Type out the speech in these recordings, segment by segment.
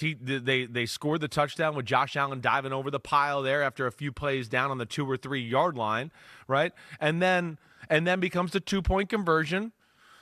They scored the touchdown with Josh Allen diving over the pile there after a few plays down on the 2 or 3 yard line, right? And then becomes the 2-point conversion.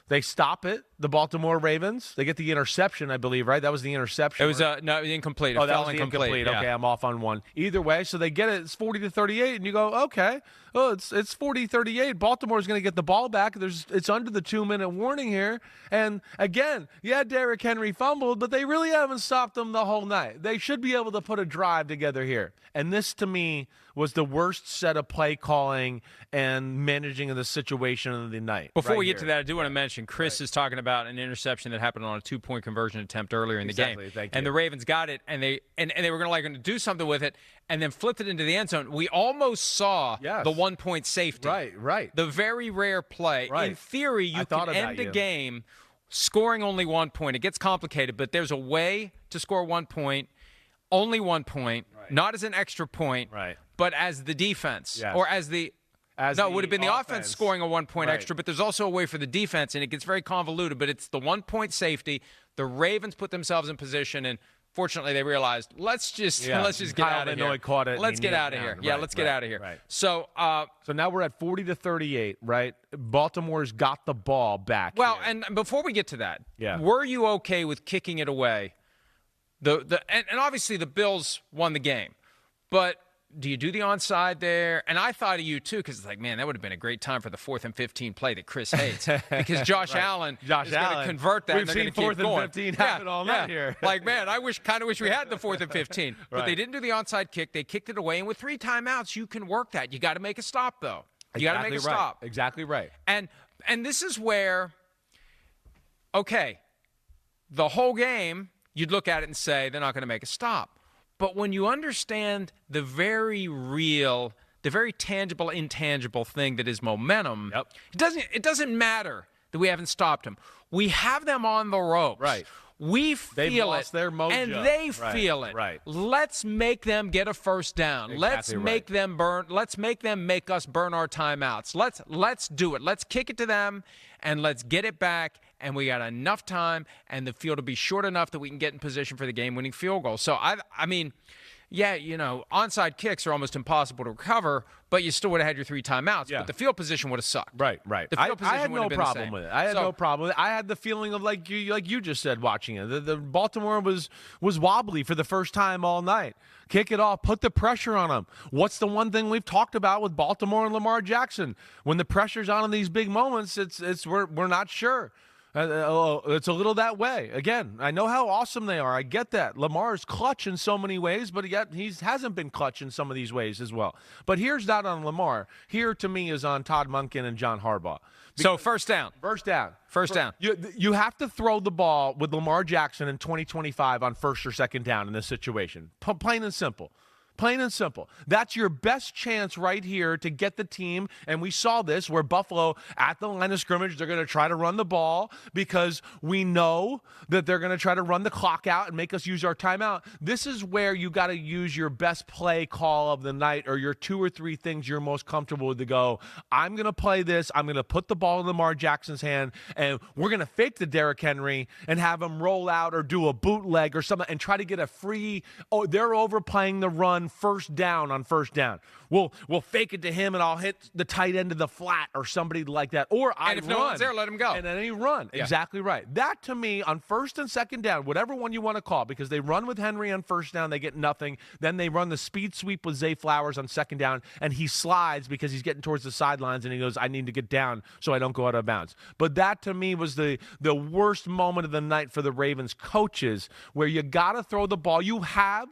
They stop it. The Baltimore Ravens. They get the interception, I believe, right? That was the interception. It was no, incomplete. It that fell was incomplete. Yeah. Okay, I'm off on one. Either way, so they get it. It's 40-38, and you go, okay. Oh, it's 40-38. Baltimore's going to get the ball back. It's under the 2-minute warning here. And again, Derrick Henry fumbled, but they really haven't stopped them the whole night. They should be able to put a drive together here. And this, to me, was the worst set of play calling and managing of the situation of the night. Before we get to that, I do want to mention Chris is talking about an interception that happened on a 2-point conversion attempt earlier in the game. Thank you. And the Ravens got it, and they were going to do something with it, and then flipped it into the end zone. We almost saw the 1-point safety. Right. The very rare play. Right. In theory, you can end a game scoring only 1 point. It gets complicated, but there's a way to score 1 point, only 1 point, not as an extra point, but as the defense or as the it would have been the offense scoring a 1 point extra, but there's also a way for the defense, and it gets very convoluted, but it's the 1-point safety. The Ravens put themselves in position, and fortunately they realized, let's just get out of here. Caught it. Let's get out of here. Let's get out of here. Right. So now we're at 40-38, right? Baltimore's got the ball back. Well, here. and before we get to that, were you okay with kicking it away? And obviously the Bills won the game, but do you do the onside there? And I thought of you, too, because it's like, man, that would have been a great time for the 4th and 15 play that Chris hates. Because Josh Allen is going to convert that, and they're going to keep going. We've seen 4th and 15 happen all night here. Like, man, I kind of wish we had the 4th and 15. But they didn't do the onside kick. They kicked it away. And with 3 timeouts, you can work that. You got to make a stop, though. You got to make a stop. Exactly right. And this is where, okay, the whole game, you'd look at it and say, they're not going to make a stop. But when you understand the very real, the very tangible, intangible thing that is momentum, it doesn't matter that we haven't stopped them. We have them on the ropes. Right. We feel it, their mojo. And they feel it. Right. Let's make them get a first down. Let's make them burn. Let's make them make us burn our timeouts. Let's do it. Let's kick it to them, and let's get it back. And we got enough time, and the field will be short enough that we can get in position for the game-winning field goal. So, I mean, onside kicks are almost impossible to recover, but you still would have had your 3 timeouts. But the field position would have sucked. Right. The field position I had would have no been problem the same. with it. I had no problem with it. I had the feeling of like you just said watching it. The Baltimore was wobbly for the first time all night. Kick it off. Put the pressure on them. What's the one thing we've talked about with Baltimore and Lamar Jackson? When the pressure's on in these big moments, we're not sure. It's a little that way. Again, I know how awesome they are. I get that. Lamar's clutch in so many ways, but yet he hasn't been clutch in some of these ways as well. But here's not on Lamar. Here, to me, is on Todd Monken and John Harbaugh. So first down. First down. You have to throw the ball with Lamar Jackson in 2025 on first or second down in this situation. Plain and simple. Plain and simple. That's your best chance right here to get the team. And we saw this where Buffalo, at the line of scrimmage, they're going to try to run the ball because we know that they're going to try to run the clock out and make us use our timeout. This is where you got to use your best play call of the night or your 2 or 3 things you're most comfortable with to go, I'm going to play this. I'm going to put the ball in Lamar Jackson's hand, and we're going to fake the Derrick Henry and have him roll out or do a bootleg or something and try to get a free, they're overplaying the run first down on first down. We'll fake it to him, and I'll hit the tight end of the flat or somebody like that. Or and if no one's there, let him go. And then he run. Yeah. Exactly right. That, to me, on first and second down, whatever one you want to call, because they run with Henry on first down, they get nothing. Then they run the speed sweep with Zay Flowers on second down, and he slides because he's getting towards the sidelines, and he goes, I need to get down so I don't go out of bounds. But that, to me, was the worst moment of the night for the Ravens coaches, where you got to throw the ball. You have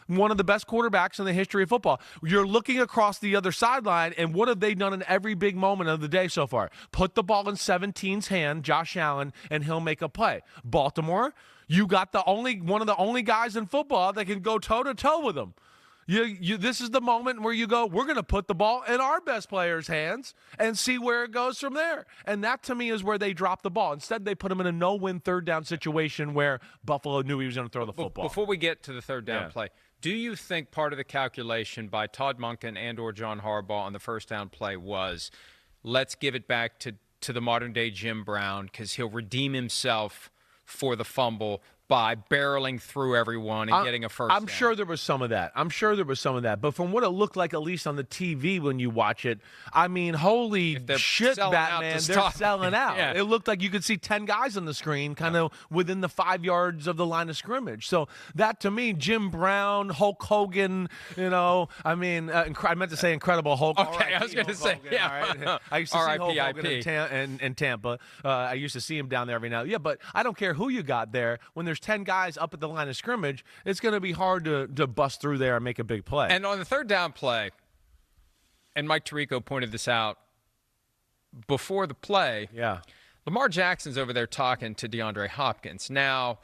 one of the best quarterbacks in the history of football. You're looking across the other sideline, and what have they done in every big moment of the day so far? Put the ball in 17's hand, Josh Allen, and he'll make a play. Baltimore, you got one of the only guys in football that can go toe-to-toe with them. This is the moment where you go, we're going to put the ball in our best player's hands and see where it goes from there. And that, to me, is where they drop the ball. Instead, they put him in a no-win third down situation where Buffalo knew he was going to throw the football. Before we get to the third down play, do you think part of the calculation by Todd Monken and or John Harbaugh on the first down play was, let's give it back to the modern-day Jim Brown because he'll redeem himself for the fumble by barreling through everyone and getting a first down. I'm sure there was some of that. But from what it looked like, at least on the TV when you watch it, I mean, holy shit, Batman, they're selling out. Yeah. It looked like you could see 10 guys on the screen kind of within the 5 yards of the line of scrimmage. So that, to me, Jim Brown, Hulk Hogan, I mean, I meant to say Incredible Hulk. Okay, I was going to say, Hogan, right? I used to see Hulk Hogan in Tampa. I used to see him down there every now. Yeah, but I don't care who you got there. When there's 10 guys up at the line of scrimmage, it's going to be hard to bust through there and make a big play. And on the third down play, and Mike Tirico pointed this out before the play, Lamar Jackson's over there talking to DeAndre Hopkins. Now,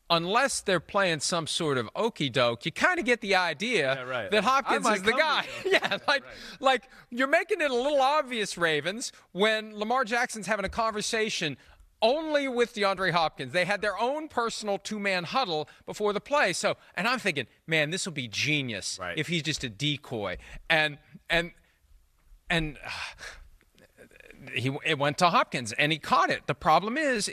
unless they're playing some sort of okey-doke, you kind of get the idea that Hopkins is the guy. Like you're making it a little obvious, Ravens, when Lamar Jackson's having a conversation only with DeAndre Hopkins. They had their own personal two-man huddle before the play. So, and I'm thinking, man, this will be genius if he's just a decoy. And it went to Hopkins, and he caught it. The problem is,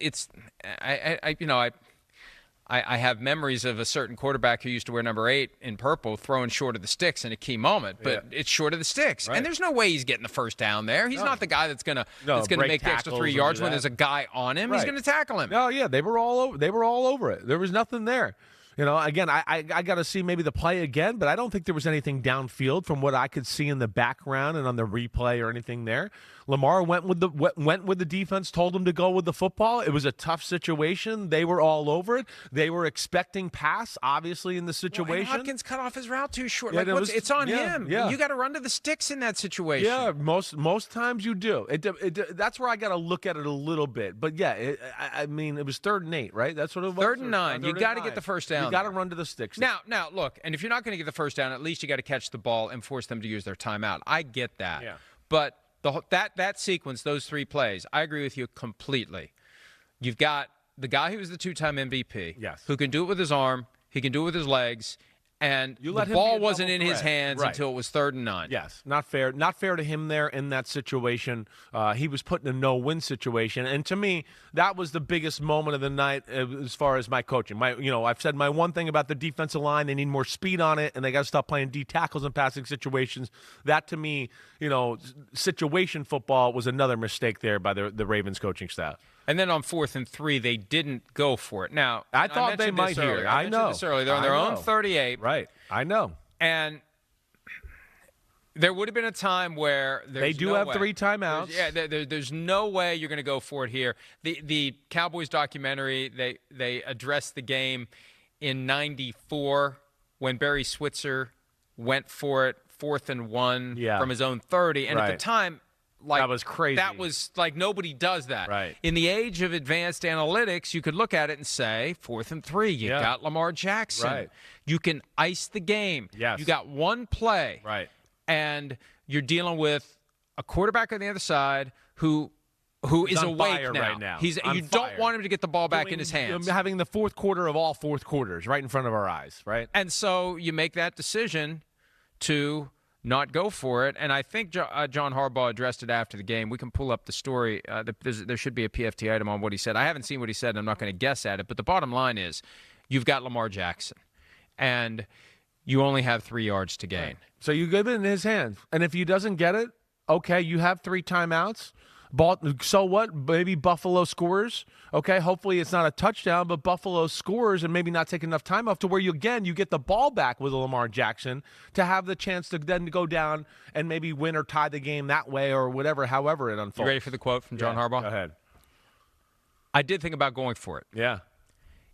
I have memories of a certain quarterback who used to wear number 8 in purple throwing short of the sticks in a key moment, but it's short of the sticks. And there's no way he's getting the first down there. He's not the guy that's gonna make the extra 3 yards when there's a guy on him. He's going to tackle him. Oh, yeah, they were all over it. There was nothing there. Again, I got to see maybe the play again, but I don't think there was anything downfield from what I could see in the background and on the replay or anything there. Lamar went with the defense, told him to go with the football. It was a tough situation. They were all over it. They were expecting pass, obviously, in the situation. Well, Hopkins cut off his route too short. It's on him. Yeah. You got to run to the sticks in that situation. Yeah, most times you do. That's where I got to look at it a little bit. But yeah, I mean, it was 3rd and 8, right? That's what it was. 3rd and 9. You got to get the first down. You got to run to the sticks. Now, look, and if you're not going to get the first down, at least you got to catch the ball and force them to use their timeout. I get that. Yeah. But that sequence, those 3 plays, I agree with you completely. You've got the guy who was the 2-time MVP, who can do it with his arm, he can do it with his legs, and the ball wasn't in his hands until it was 3rd and 9. Yes, not fair to him there in that situation. He was put in a no-win situation, and to me, that was the biggest moment of the night as far as my coaching. I've said my one thing about the defensive line: they need more speed on it, and they got to stop playing D tackles in passing situations. That to me, situation football was another mistake there by the Ravens coaching staff. And then on 4th and 3, they didn't go for it. Now, I thought they might here. I know. This early. They're on their own 38. Right. I know. And there would have been a time where they do have 3 timeouts. There's no way you're going to go for it here. The Cowboys documentary, they addressed the game in '94 when Barry Switzer went for it, 4th and 1 from his own 30. And at the time, that was crazy. That was like nobody does that. Right. In the age of advanced analytics, you could look at it and say, 4th and 3, you got Lamar Jackson. Right. You can ice the game. Yes. You got one play. Right. And you're dealing with a quarterback on the other side who is awake right now. You don't want him to get the ball back in his hands. Having the 4th quarter of all 4th quarters right in front of our eyes, right? And so you make that decision to not go for it. And I think John Harbaugh addressed it after the game. We can pull up the story. There should be a PFT item on what he said. I haven't seen what he said, and I'm not going to guess at it. But the bottom line is you've got Lamar Jackson, and you only have 3 yards to gain. Right. So you give it in his hands. And if he doesn't get it, okay, you have 3 timeouts. So what? Maybe Buffalo scores. Okay, hopefully it's not a touchdown, but Buffalo scores and maybe not take enough time off to where you get the ball back with Lamar Jackson to have the chance to then go down and maybe win or tie the game that way or whatever, however it unfolds. You ready for the quote from John Harbaugh? Go ahead. I did think about going for it. Yeah.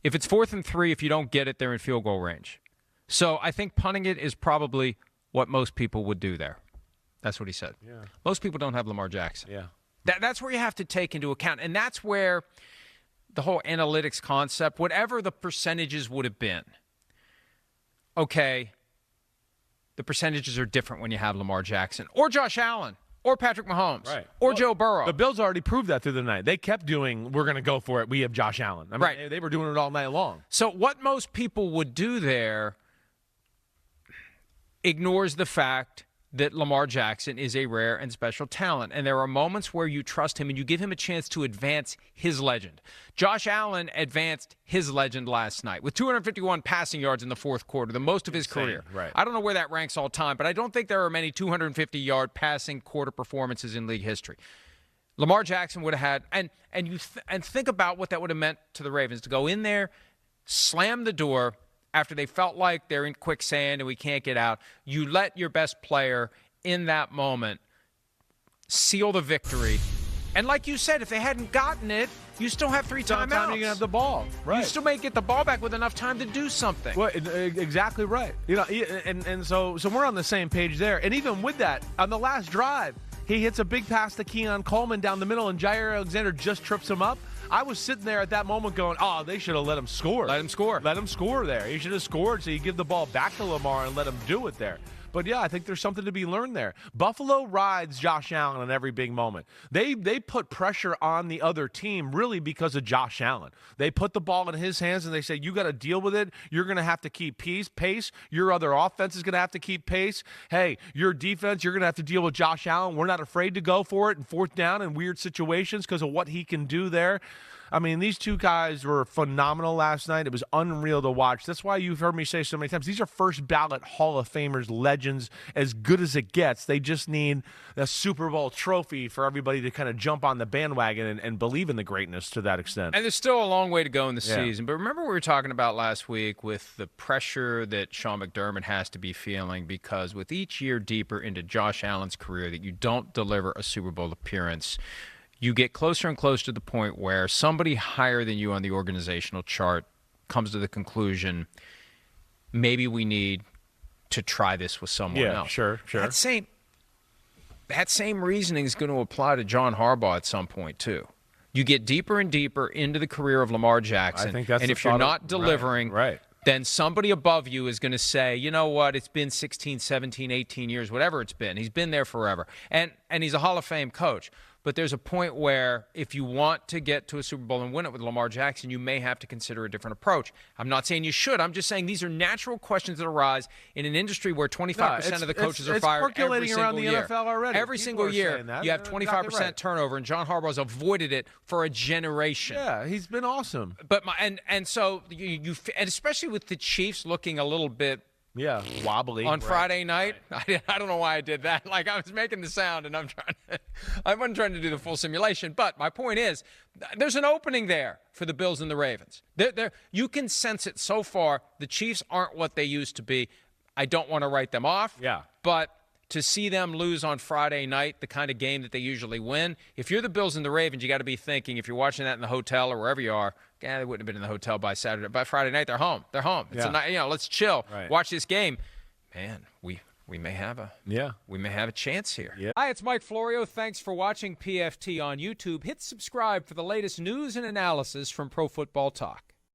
If it's 4th and 3, if you don't get it, they're in field goal range. So I think punting it is probably what most people would do there. That's what he said. Yeah. Most people don't have Lamar Jackson. Yeah. That's where you have to take into account. And that's where the whole analytics concept, whatever the percentages would have been, okay, the percentages are different when you have Lamar Jackson or Josh Allen or Patrick Mahomes or Joe Burrow. The Bills already proved that through the night. They kept doing, we're going to go for it. We have Josh Allen. I mean, they were doing it all night long. So what most people would do there ignores the fact that Lamar Jackson is a rare and special talent, and there are moments where you trust him and you give him a chance to advance his legend. Josh Allen advanced his legend last night with 251 passing yards in the fourth quarter, the most of his career. Right. I don't know where that ranks all time, but I don't think there are many 250-yard passing quarter performances in league history. Lamar Jackson would have had, and think about what that would have meant to the Ravens to go in there, slam the door after they felt like they're in quicksand and we can't get out. You let your best player in that moment seal the victory. And like you said, if they hadn't gotten it, you still have 3 timeouts. You can have the ball. Right. You still may get the ball back with enough time to do something. Well, exactly right. And so we're on the same page there. And even with that, on the last drive, he hits a big pass to Keon Coleman down the middle, and Jair Alexander just trips him up. I was sitting there at that moment going, oh, they should have let him score. Let him score. Let him score there. He should have scored, so you give the ball back to Lamar and let him do it there. But, yeah, I think there's something to be learned there. Buffalo rides Josh Allen in every big moment. They put pressure on the other team really because of Josh Allen. They put the ball in his hands, and they say, you got to deal with it. You're going to have to keep pace. Your other offense is going to have to keep pace. Hey, your defense, you're going to have to deal with Josh Allen. We're not afraid to go for it in fourth down in weird situations because of what he can do there. I mean, these two guys were phenomenal last night. It was unreal to watch. That's why you've heard me say so many times, these are first ballot Hall of Famers, legends, as good as it gets. They just need a Super Bowl trophy for everybody to kind of jump on the bandwagon and believe in the greatness to that extent. And there's still a long way to go in the season. But remember what we were talking about last week with the pressure that Sean McDermott has to be feeling because with each year deeper into Josh Allen's career that you don't deliver a Super Bowl appearance, you get closer and closer to the point where somebody higher than you on the organizational chart comes to the conclusion, maybe we need to try this with someone else. Sure. That same reasoning is going to apply to John Harbaugh at some point, too. You get deeper and deeper into the career of Lamar Jackson, I think that's and if you're not delivering, then somebody above you is going to say, you know what, it's been 16, 17, 18 years, whatever it's been. He's been there forever. And he's a Hall of Fame coach. But there's a point where if you want to get to a Super Bowl and win it with Lamar Jackson, you may have to consider a different approach. I'm not saying you should. I'm just saying these are natural questions that arise in an industry where 25% of the coaches are fired every single year. Around the NFL already. Every single year, you have 25% turnover, and John Harbaugh's avoided it for a generation. Yeah, he's been awesome. But so you and especially with the Chiefs looking a little bit wobbly on Friday night. I don't know why I did that. Like I was making the sound, and I wasn't trying to do the full simulation. But my point is, there's an opening there for the Bills and the Ravens. You can sense it so far. The Chiefs aren't what they used to be. I don't want to write them off. Yeah, but to see them lose on Friday night, the kind of game that they usually win, if you're the Bills and the Ravens, you got to be thinking, if you're watching that in the hotel or wherever you are, they wouldn't have been in the hotel by Friday night, they're home. They're home. It's a night, let's chill. Right. Watch this game. Man, we may have a chance here. Yeah. Hi, it's Mike Florio. Thanks for watching PFT on YouTube. Hit subscribe for the latest news and analysis from Pro Football Talk.